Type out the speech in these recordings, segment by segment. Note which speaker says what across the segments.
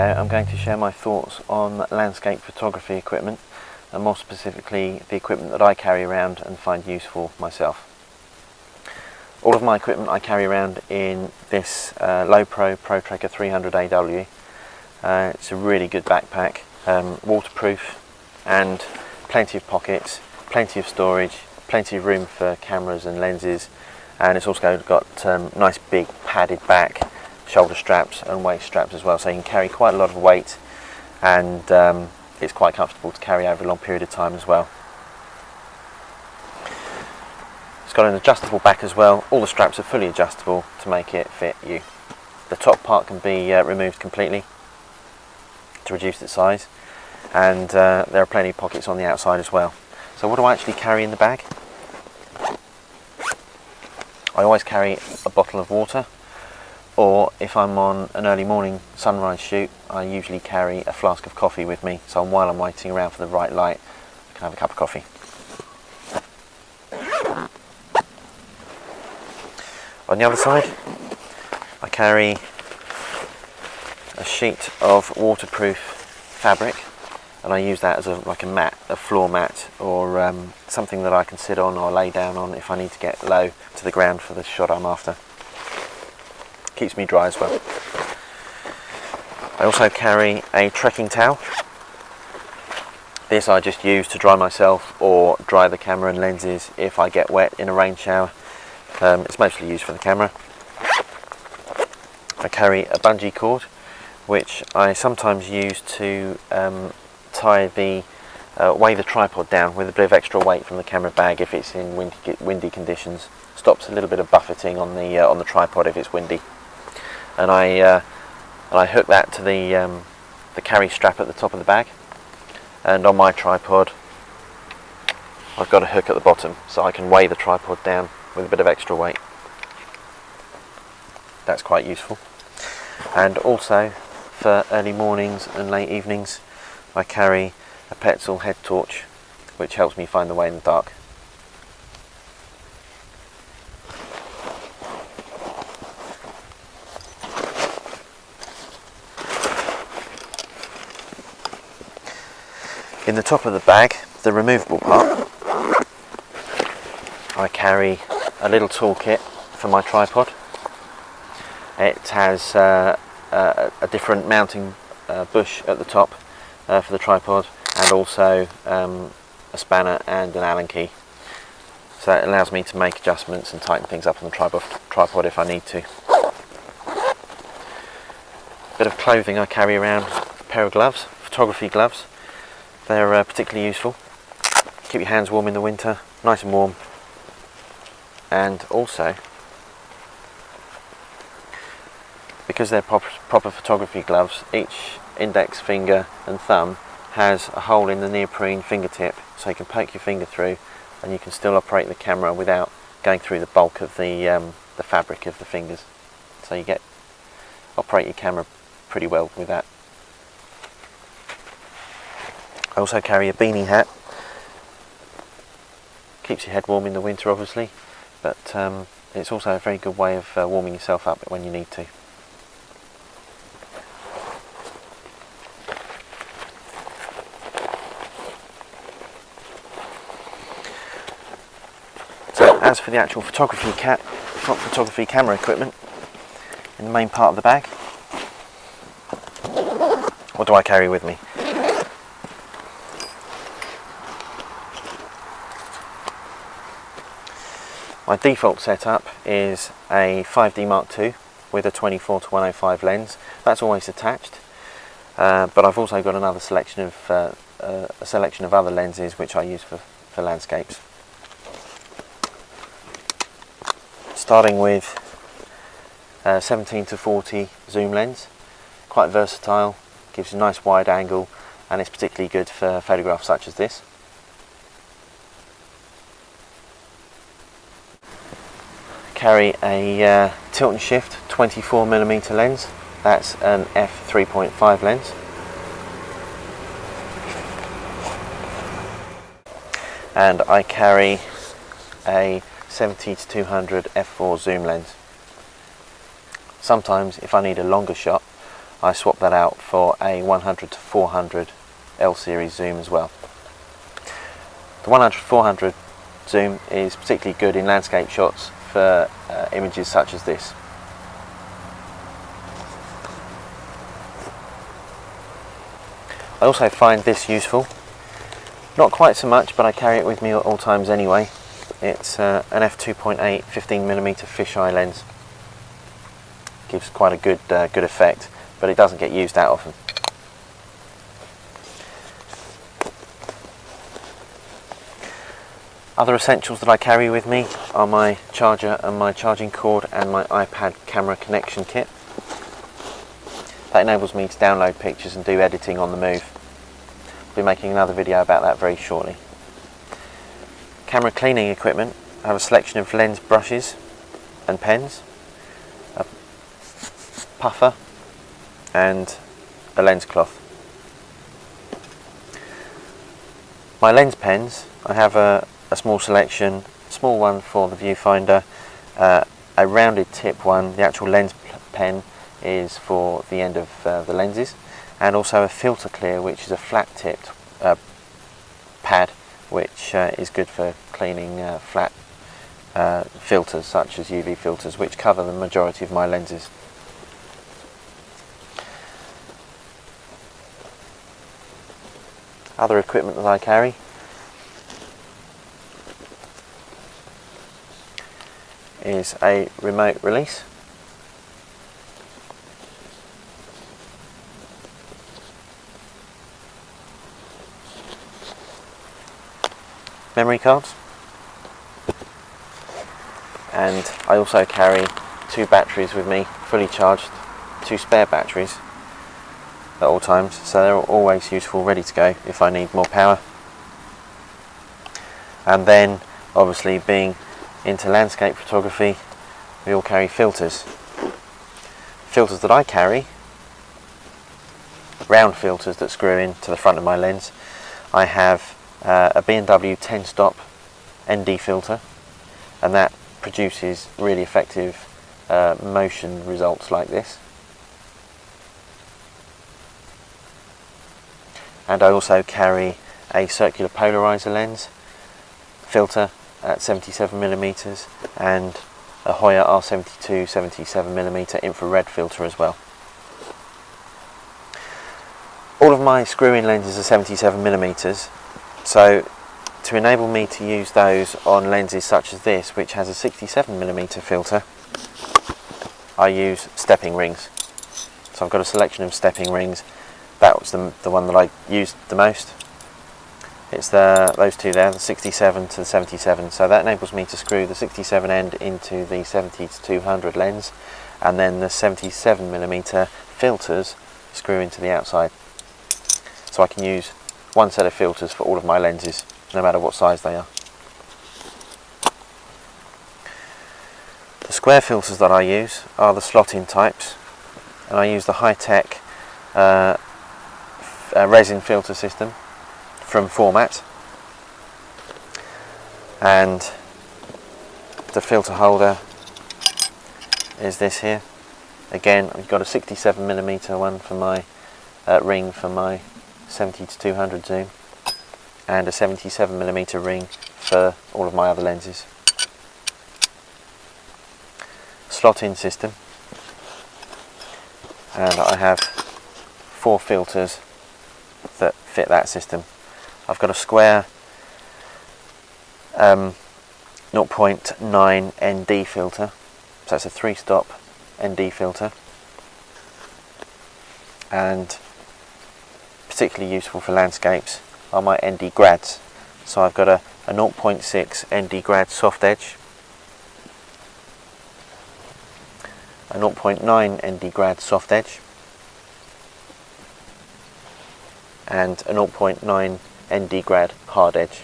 Speaker 1: video I'm going to share my thoughts on landscape photography equipment, and more specifically the equipment that I carry around and find useful myself. All of my equipment I carry around in this Low-Pro ProTrekker 300 AW. It's a really good backpack, waterproof and plenty of pockets, plenty of storage, plenty of room for cameras and lenses, and it's also got nice big padded back, shoulder straps and waist straps as well, so you can carry quite a lot of weight, and it's quite comfortable to carry over a long period of time as well. It's got an adjustable back as well. All the straps are fully adjustable to make it fit you. The top part can be removed completely to reduce its size, and there are plenty of pockets on the outside as well. So what do I actually carry in the bag? I always carry a bottle of water, or if I'm on an early morning sunrise shoot, I usually carry a flask of coffee with me, so while I'm waiting around for the right light I can have a cup of coffee. On the other side I carry a sheet of waterproof fabric, and I use that as like a mat, a floor mat, or something that I can sit on or lay down on if I need to get low to the ground for the shot I'm after. Keeps me dry as well. I also carry a trekking towel. This I just use to dry myself or dry the camera and lenses if I get wet in a rain shower. It's mostly used for the camera. I carry a bungee cord, which I sometimes use to weigh the tripod down with a bit of extra weight from the camera bag if it's in windy conditions. Stops a little bit of buffeting on the tripod if it's windy. And I hook that to the carry strap at the top of the bag, and on my tripod I've got a hook at the bottom so I can weigh the tripod down with a bit of extra weight. That's quite useful. And also for early mornings and late evenings I carry a Petzl head torch, which helps me find the way in the dark. In the top of the bag, the removable part, I carry a little toolkit for my tripod. It has a different mounting bush at the top for the tripod, and also a spanner and an Allen key. So it allows me to make adjustments and tighten things up on the tripod if I need to. Bit of clothing I carry around, a pair of gloves, photography gloves. They're particularly useful. Keep your hands warm in the winter, nice and warm. And also, because they're proper photography gloves, each index finger and thumb has a hole in the neoprene fingertip, so you can poke your finger through and you can still operate the camera without going through the bulk of the fabric of the fingers. So you operate your camera pretty well with that. I also carry a beanie hat. Keeps your head warm in the winter obviously, but it's also a very good way of warming yourself up when you need to. So as for the actual photography camera equipment, in the main part of the bag, what do I carry with me? My default setup is a 5D Mark II with a 24-105 lens. That's always attached, but I've also got another selection of a selection of other lenses which I use for landscapes. Starting with 17-40 zoom lens, quite versatile, gives a nice wide angle, and it's particularly good for photographs such as this. Carry a tilt and shift 24mm lens. That's an f3.5 lens. And I carry a 70-200 f4 zoom lens. Sometimes if I need a longer shot I swap that out for a 100 to 400 L series zoom as well. The 100-400 zoom is particularly good in landscape shots for images such as this. I also find this useful, not quite so much, but I carry it with me at all times anyway. It's an f2.8 15mm fisheye lens. Gives quite a good effect, but it doesn't get used that often. Other essentials that I carry with me are my charger and my charging cord and my iPad camera connection kit. That enables me to download pictures and do editing on the move. I'll be making another video about that very shortly. Camera cleaning equipment. I have a selection of lens brushes and pens, a puffer and a lens cloth. My lens pens, I have a small selection, small one for the viewfinder, a rounded tip one. The actual lens pen is for the end of the lenses, and also a filter clear, which is a flat tipped pad, which is good for cleaning flat filters such as UV filters, which cover the majority of my lenses. Other equipment that I carry is a remote release, memory cards, and I also carry 2 batteries with me, fully charged, 2 spare batteries at all times, so they're always useful, ready to go if I need more power. And then, obviously, being into landscape photography, we all carry filters. Filters that I carry, round filters that screw into the front of my lens. I have a B&W 10 stop ND filter, and that produces really effective motion results like this. And I also carry a circular polarizer lens filter at 77mm and a Hoya R72 77mm infrared filter as well. All of my screw-in lenses are 77mm, so to enable me to use those on lenses such as this, which has a 67mm filter, I use stepping rings. So I've got a selection of stepping rings. That was the one that I used the most. It's those two there, the 67 to the 77. So that enables me to screw the 67 end into the 70 to 200 lens, and then the 77mm filters screw into the outside. So I can use one set of filters for all of my lenses, no matter what size they are. The square filters that I use are the slot-in types, and I use the high-tech resin filter system from Format, and the filter holder is this here. Again, I've got a 67mm one for my ring for my 70 to 200 zoom, and a 77mm ring for all of my other lenses. Slot-in system, and I have 4 filters that fit that system. I've got a square 0.9 ND filter, so it's a 3-stop ND filter, and particularly useful for landscapes are my ND grads. So I've got a 0.6 ND grad soft edge, a 0.9 ND grad soft edge, and a 0.9 ND grad hard edge.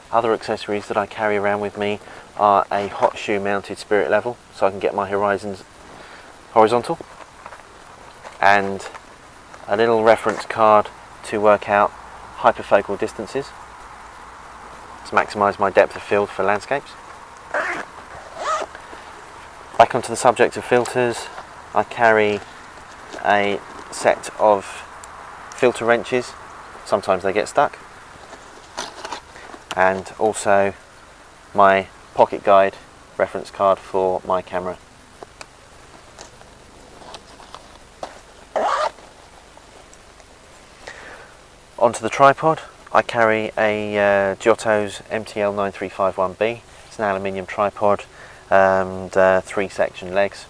Speaker 1: Other accessories that I carry around with me are a hot shoe mounted spirit level, so I can get my horizons horizontal, and a little reference card to work out hyperfocal distances. to maximise my depth of field for landscapes. Back onto the subject of filters, I carry a set of filter wrenches, sometimes they get stuck, and also my pocket guide reference card for my camera. Onto the tripod, I carry a Giotto's MTL9351B. It's an aluminium tripod and 3-section legs.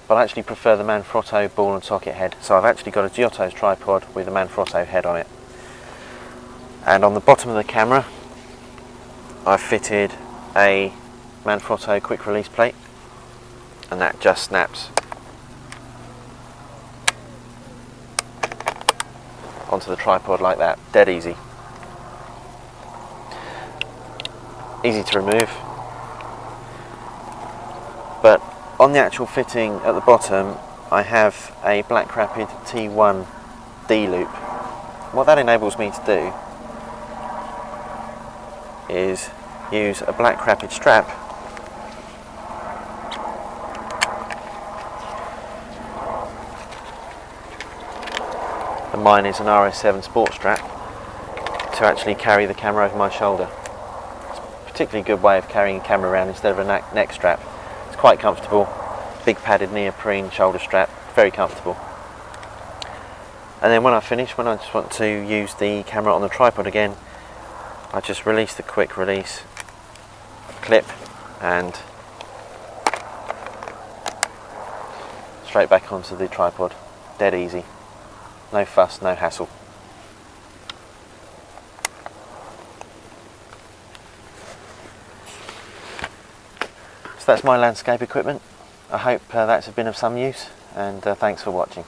Speaker 1: But I actually prefer the Manfrotto ball and socket head, so I've actually got a Giotto's tripod with a Manfrotto head on it. And on the bottom of the camera, I've fitted a Manfrotto quick release plate, and that just snaps onto the tripod like that, dead easy. Easy to remove. But on the actual fitting at the bottom, I have a Black Rapid T1 D-loop. What that enables me to do is use a Black Rapid strap and mine is an RS7 sport strap to actually carry the camera over my shoulder. It's a particularly good way of carrying a camera around instead of a neck strap. It's quite comfortable, big padded neoprene shoulder strap, very comfortable. And then when I finish, when I just want to use the camera on the tripod again, I just release the quick release clip and straight back onto the tripod, dead easy. No fuss, no hassle. So that's my landscape equipment. I hope that's been of some use, and thanks for watching.